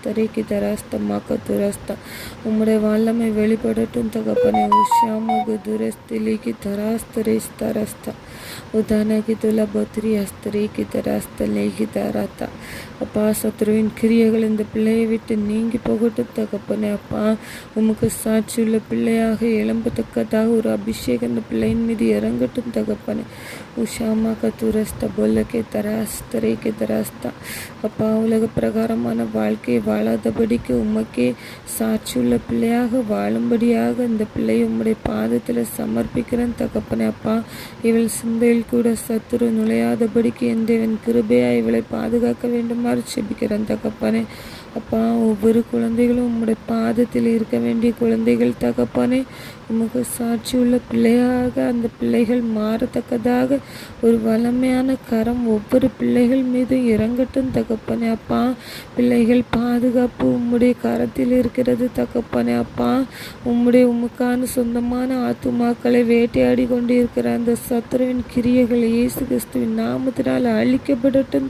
தரேக்கி தராஸ்த மாக்க துரஸ்தா. உம்முடைய வல்லமை வெளிப்படட்டும் தகப்பனே. உஷாமகு துரஸ்திலிக்கு தராஸ்தரேஸ்தரஸ்தா. உதானகி துல பத்ரி அஸ்தரேக்கி தராஸ்த லேகி தராத்தா. அப்பா, சத்ருவின் கிரியைகள் இந்த பிள்ளையை விட்டு நீங்கி போகட்டும் தகப்பனே. அப்பா, உமக்கு சாட்சியுள்ள பிள்ளையாக எழும்பத்தக்கதாக ஒரு அபிஷேகம் இந்த பிள்ளையின் மீது இறங்கட்டும் தகப்பனே. உஷாமா கத்துரஸ்தா பொல்லக்கே தராஸ்தரேக்கே தராஸ்தா. அப்பா, உலக பிரகாரமான வாழ்க்கையை வாழாதபடிக்கு உமக்கே சாட்சியுள்ள பிள்ளையாக வாழும்படியாக இந்த பிள்ளையை உம்முடைய பாதத்தில் சமர்ப்பிக்கிறேன் தகப்பனே. அப்பா, இவள் சிந்தையில் கூட சத்துரு நுழையாதபடிக்கு என் தேவன் கிருபையா இவளை பாதுகாக்க வேண்டுமாறு செபிக்கிறேன் தகப்பனே. அப்பா, ஒவ்வொரு குழந்தைகளும் உம்முடைய பாதத்தில் இருக்க வேண்டிய குழந்தைகள் தகப்பனே. உமக்கு சாட்சியுள்ள பிள்ளையாக அந்த பிள்ளைகள் மாறத்தக்கதாக ஒரு வல்லமையான கரம் ஒவ்வொரு பிள்ளைகள் மீதும் இறங்கட்டும் தகப்பனே. அப்பா, பிள்ளைகள் பாதுகாப்பு உம்முடைய கரத்தில் இருக்கிறது தகப்பனே. அப்பா, உமக்கான சொந்தமான ஆத்துமாக்களை வேட்டையாடி கொண்டு இருக்கிற அந்த சத்துருவின் கிரியைகள் இயேசு கிறிஸ்துவின் நாமத்தினால் அழிக்கப்படட்டும்